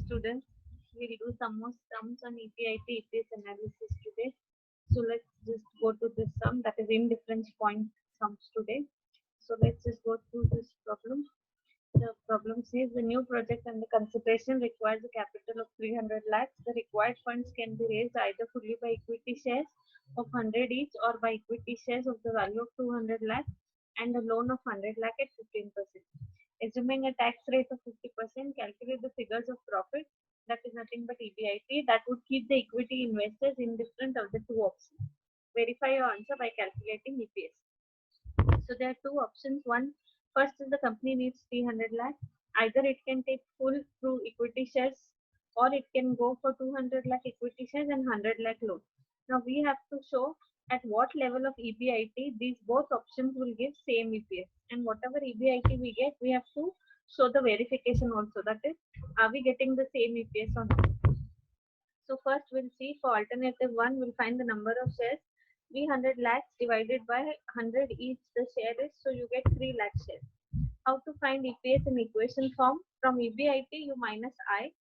students, we'll do some more sums on EBIT EPS analysis today. So let's just go to this sum, that is indifference point sums today. So let's just go through this problem. The problem says the new project and the consideration requires a capital of 300 lakhs. The required funds can be raised either fully by equity shares of 100 each or by equity shares of the value of 200 lakhs and a loan of 100 lakh at 15%. Assuming a tax rate of 50%, calculate the figures of profit, that is nothing but EBIT, that would keep the equity investors indifferent of the two options. Verify your answer by calculating EPS. So there are two options. First is the company needs 300 lakh. Either it can take full through equity shares or it can go for 200 lakh equity shares and 100 lakh loan. Now we have to show at what level of EBIT these both options will give same EPS, and whatever EBIT we get, we have to show the verification also, that is, are we getting the same EPS or not. So first we'll see for alternative 1, we'll find the number of shares. 300 lakhs divided by 100 each the share is, so you get 3 lakh shares. How to find EPS in equation form? From EBIT you minus I,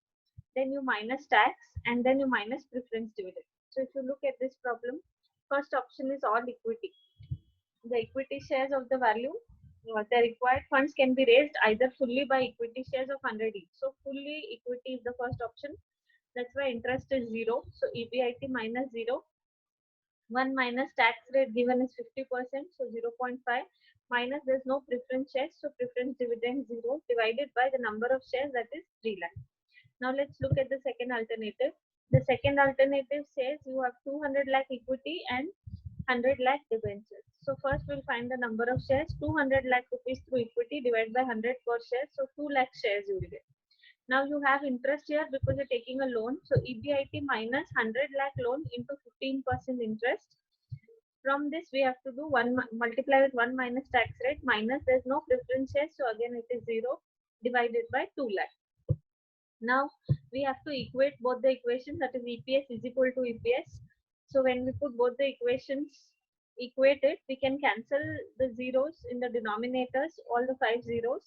then you minus tax, and then you minus preference dividend. So if you look at this problem, first option is all equity. The equity shares of the value, the required funds can be raised either fully by equity shares of 100 each. So fully equity is the first option. That's why interest is 0. So EBIT minus 0. 1 minus tax rate given is 50%, so 0.5, minus there's no preference shares, so preference dividend 0, divided by the number of shares, that is 3 lakh. Now let's look at the second alternative. The second alternative says you have 200 lakh equity and 100 lakh debentures. So first we'll find the number of shares. 200 lakh rupees through equity divided by 100 per share, so 2 lakh shares you will get. Now you have interest here because you're taking a loan. So EBIT minus 100 lakh loan into 15% interest. From this we have to do multiply with 1 minus tax rate, minus there's no preference share, so again it is 0, divided by 2 lakh. Now we have to equate both the equations, that is EPS is equal to EPS. So when we put both the equations equated, we can cancel the zeros in the denominators, all the 5 zeros.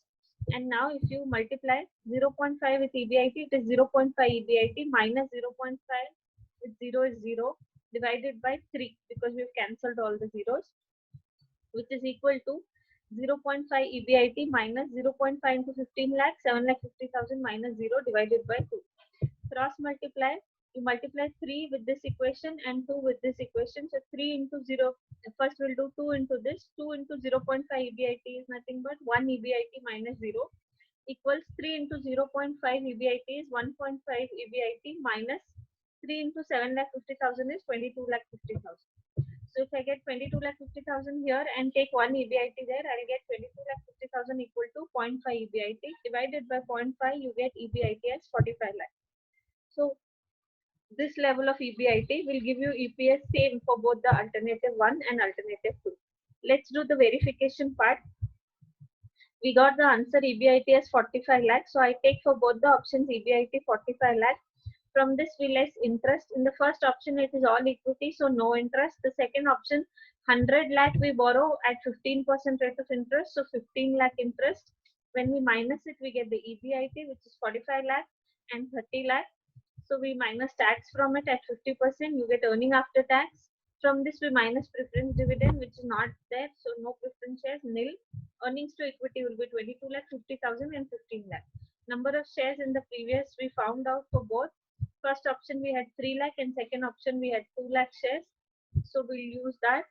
And now if you multiply 0.5 with EBIT, it is 0.5 EBIT minus 0.5 with 0 is 0, divided by 3 because we've cancelled all the zeros, which is equal to 0.5 EBIT minus 0.5 into 15 lakh, 7,50,000 minus 0 divided by 2. Cross multiply, you multiply 3 with this equation and 2 with this equation. So 3 into 0, first we'll do 2 into this. 2 into 0.5 EBIT is nothing but 1 EBIT minus 0 equals 3 into 0.5 EBIT is 1.5 EBIT minus 3 into 7,50,000 is 22,50,000. So if I get 22,50,000 here and take 1 EBIT there, I'll get 22,50,000 equal to 0.5 EBIT. Divided by 0.5, you get EBIT as 45 lakh. So this level of EBIT will give you EPS same for both the alternative 1 and alternative 2. Let's do the verification part. We got the answer EBIT as 45 lakh. So I take for both the options EBIT 45 lakh. From this we less interest. In the first option it is all equity, so no interest. The second option 100 lakh we borrow at 15% rate of interest, so 15 lakh interest. When we minus it, we get the EBIT, which is 45 lakh and 30 lakh. So we minus tax from it at 50%, you get earning after tax. From this we minus preference dividend, which is not there, so no preference shares, nil. Earnings to equity will be 22,50,000 and 15 lakh. Number of shares in the previous we found out for both. First option we had 3 lakh and second option we had 2 lakh shares. So we'll use that.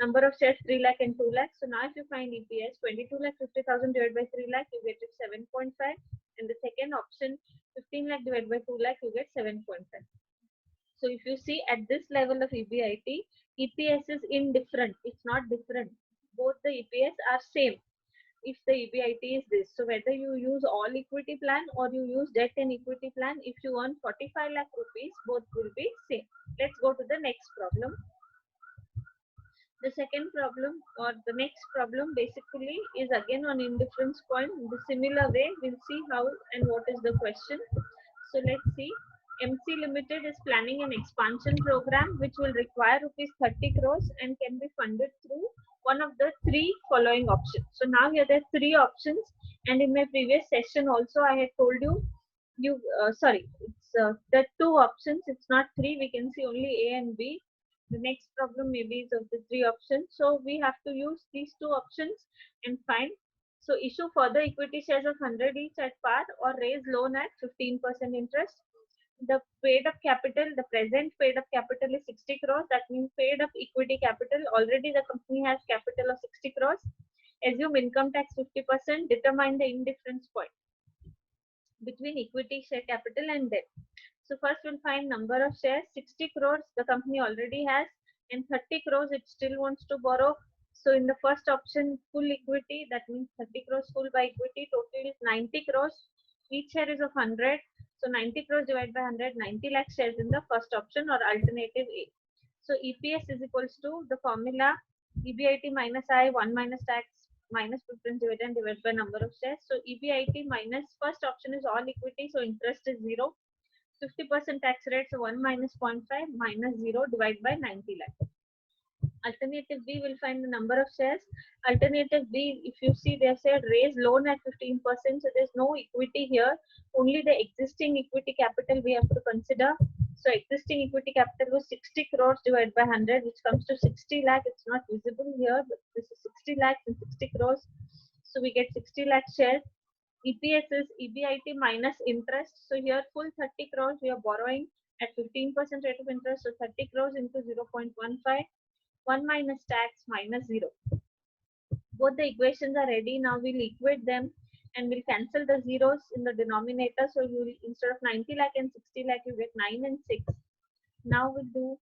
Number of shares 3 lakh and 2 lakh. So now if you find EPS 22,50,000 divided by 3 lakh, you get it 7.5. And the second option 15 lakh divided by 2 lakh, you get 7.5. So if you see at this level of EBIT, EPS is indifferent. It's not different. Both the EPS are same if the EBIT is this. So whether you use all equity plan or you use debt and equity plan, if you earn 45 lakh rupees, both will be same. Let's go to the next problem. The second problem or the next problem basically is again on indifference point. In the similar way, we'll see how and what is the question. So let's see. MC Limited is planning an expansion program which will require rupees 30 crores and can be funded through one of the 3 following options. So now here there are 3 options, and in my previous session also I had told you you sorry, it's the two options, it's not three. We can see only A and B. The next problem maybe is of the three options, so we have to use these two options and find. So issue further equity shares of 100 each at par or raise loan at 15% interest. The paid up capital, the present paid up capital is 60 crores. That means paid up equity capital, already the company has capital of 60 crores. Assume income tax 50%. Determine the indifference point between equity share capital and debt. So first we'll find number of shares. 60 crores the company already has, and 30 crores it still wants to borrow. So in the first option, full equity, that means 30 crores full by equity, total is 90 crores. Each share is of 100. So 90 crores divided by 100, 90 lakh shares in the first option or alternative A. So EPS is equals to the formula EBIT minus I, 1 minus tax minus preference dividend divided by number of shares. So EBIT minus first option is all equity, so interest is 0. 50% tax rate, so 1 minus 0.5 minus 0 divided by 90 lakh. Alternative B will find the number of shares. Alternative B, if you see, they have said raise loan at 15%, so there's no equity here, only the existing equity capital we have to consider. So existing equity capital was 60 crores divided by 100, which comes to 60 lakh. It's not visible here, but this is 60 lakhs and 60 crores. So we get 60 lakh shares. EPS is EBIT minus interest. So here full 30 crores we are borrowing at 15% rate of interest. So 30 crores into 0.15, 1 minus tax minus 0. Both the equations are ready. Now we'll equate them and we'll cancel the zeros in the denominator. So you will, instead of 90 lakh and 60 lakh, you get 9 and 6. Now we'll do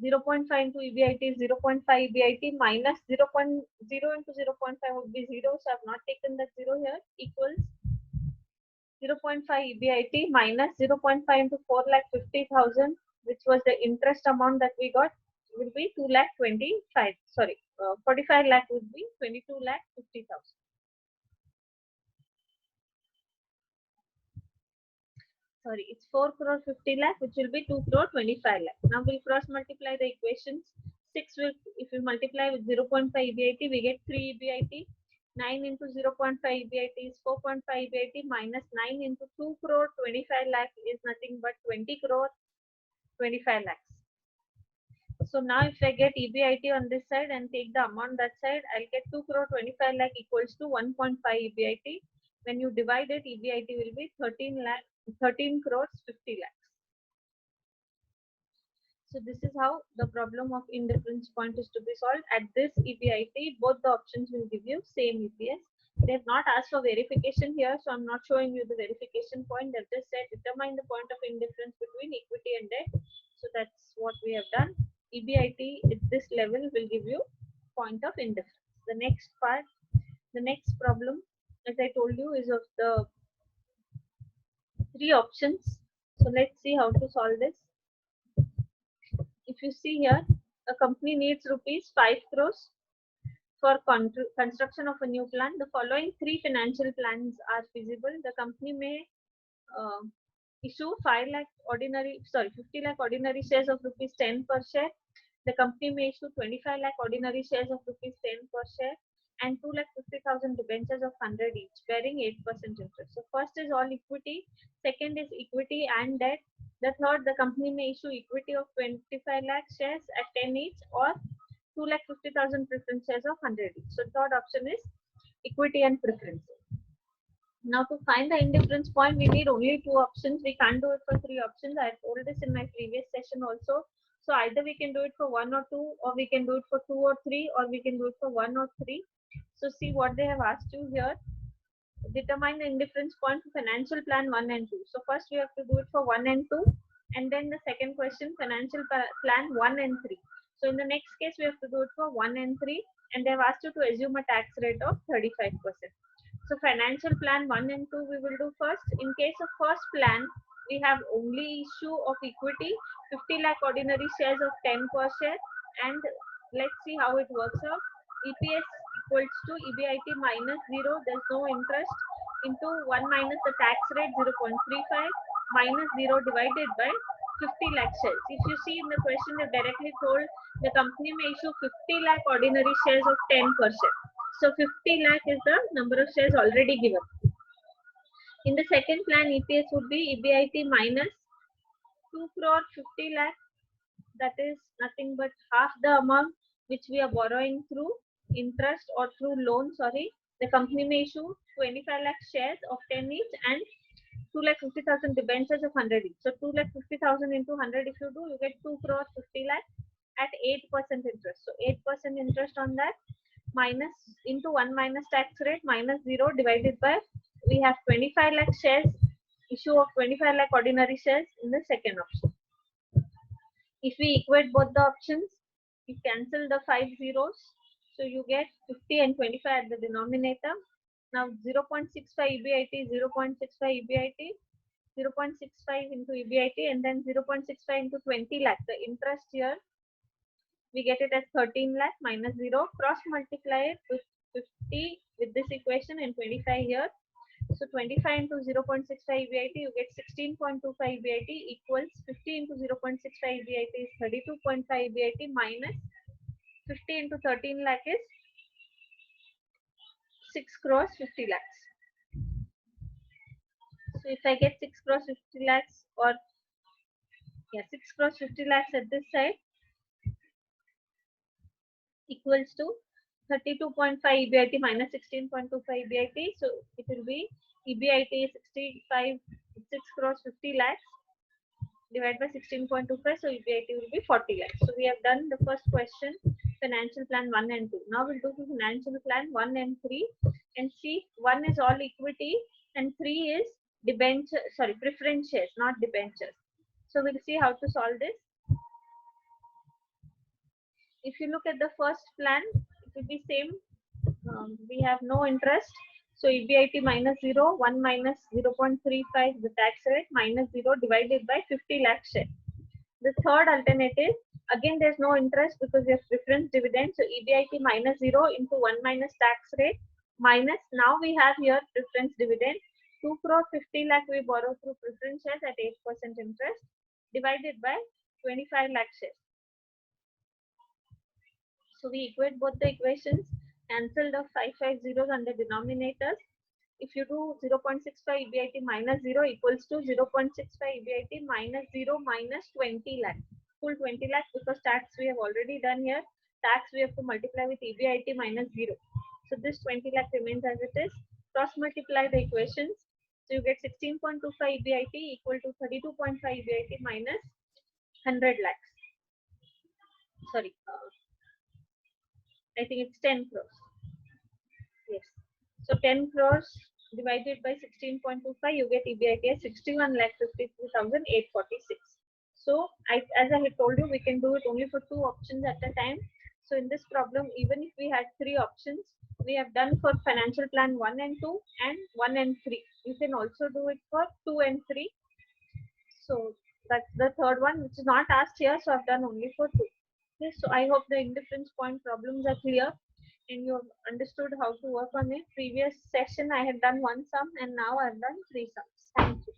0.5 into EBIT is 0.5 EBIT minus 0.0 into 0.5 would be 0. So I've not taken that 0 here, equals 0.5 EBIT minus 0.5 into 4,50,000, which was the interest amount that we got, will be 2,25,000. Sorry, 45 lakh would be 22,50,000. Sorry, it's 4 crore 50 lakh, which will be 2 crore 25 lakh. Now we'll cross multiply the equations. 6 will, if we multiply with 0.5 EBIT, we get 3 EBIT. 9 into 0.5 EBIT is 4.5 EBIT minus 9 into 2 crore 25 lakh is nothing but 20 crore 25 lakhs. So now if I get EBIT on this side and take the amount that side, I'll get 2 crore 25 lakh equals to 1.5 EBIT. When you divide it, EBIT will be 13 crores 50 lakhs. So this is how the problem of indifference point is to be solved. At this EBIT, both the options will give you same EPS. They have not asked for verification here, so I'm not showing you the verification point. They've just said determine the point of indifference between equity and debt. So that's what we have done. EBIT at this level will give you point of indifference. The next part, the next problem, as I told you, is of the three options. So let's see how to solve this. If you see here, a company needs rupees 5 crores for construction of a new plant. The following three financial plans are feasible. The company may issue 50 lakh ordinary shares of rupees 10 per share. The company may issue 25 lakh ordinary shares of rupees 10 per share and 2,50,000 debentures of 100 each, bearing 8% interest. So first is all equity. Second is equity and debt. The third, the company may issue equity of 25 lakh shares at 10 each or 2,50,000 preference shares of 100 each. So third option is equity and preference. Now to find the indifference point, we need only two options. We can't do it for three options. I told this in my previous session also. So either we can do it for 1 or 2, or we can do it for 2 or 3, or we can do it for 1 or 3. So see what they have asked you here. Determine the indifference point for financial plan 1 and 2. So first we have to do it for 1 and 2, and then the second question, financial plan 1 and 3. So in the next case we have to do it for 1 and 3, and they have asked you to assume a tax rate of 35%. So financial plan 1 and 2 we will do first. In case of first plan, we have only issue of equity, 50 lakh ordinary shares of 10 per share, and let's see how it works out. EPS equals to EBIT minus 0, there's no interest, into 1 minus the tax rate 0.35 minus 0 divided by 50 lakh shares. If you see in the question, they directly told the company may issue 50 lakh ordinary shares of 10 per share. So 50 lakh is the number of shares already given. In the second plan, EPS would be EBIT minus 2 crore 50 lakh. That is nothing but half the amount which we are borrowing through interest or through loan. Sorry, the company may issue 25 lakh shares of 10 each and 2,50,000 debentures of 100 each. So 2,50,000 into 100 if you do, you get 2 crore 50 lakh at 8% interest. So 8% interest on that minus into 1 minus tax rate minus 0 divided by, we have 25 lakh shares, issue of 25 lakh ordinary shares in the second option. If we equate both the options, you cancel the 5 zeros, so you get 50 and 25 at the denominator. Now 0.65 EBIT, 0.65 EBIT, 0.65 into EBIT, and then 0.65 into 20 lakh. The interest here, we get it as 13 lakh minus 0. Cross multiply it with 50 with this equation and 25 here. So 25 into 0.65 EBIT, you get 16.25 EBIT equals 50 into 0.65 EBIT is 32.5 EBIT minus 50 into 13 lakh is 6 crores 50 lakhs. So if I get 6 crores 50 lakhs, or 6 crores 50 lakhs at this side equals to 32.5 EBIT minus 16.25 EBIT. So it will be EBIT 6 crores 50 lakhs divided by 16.25. So EBIT will be 40 lakhs. So we have done the first question, financial plan 1 and 2. Now we'll do the financial plan 1 and 3 and see 1 is all equity and 3 is debenture, sorry, preference shares, not debentures. So we'll see how to solve this. If you look at the first plan, it will be same. We have no interest. So EBIT minus 0, 1 minus 0.35, the tax rate, minus 0 divided by 50 lakh share. The third alternative, again there's no interest because we have preference dividend. So EBIT minus 0 into 1 minus tax rate minus, now we have here preference dividend, 2 crore 50 lakh we borrow through preference shares at 8% interest divided by 25 lakh shares. So we equate both the equations, cancel the 5 zeros under denominators. If you do 0.65 EBIT minus 0 equals to 0.65 EBIT minus 0 minus 20 lakh. Full 20 lakh because tax we have already done here. Tax we have to multiply with EBIT minus 0. So this 20 lakh remains as it is. Cross multiply the equations. So you get 16.25 EBIT equal to 32.5 EBIT minus 100 lakhs. Sorry. I think it's 10 crores. Yes. So 10 crores divided by 16.25, you get EBIT as 61,53,846. So as I had told you, we can do it only for 2 options at a time. So in this problem, even if we had 3 options, we have done for financial plan 1 and 2 and 1 and 3. You can also do it for 2 and 3. So that's the third one, which is not asked here. So I've done only for 2. Okay, so I hope the indifference point problems are clear and you have understood how to work on it. Previous session I had done 1 sum and now I have done 3 sums. Thank you.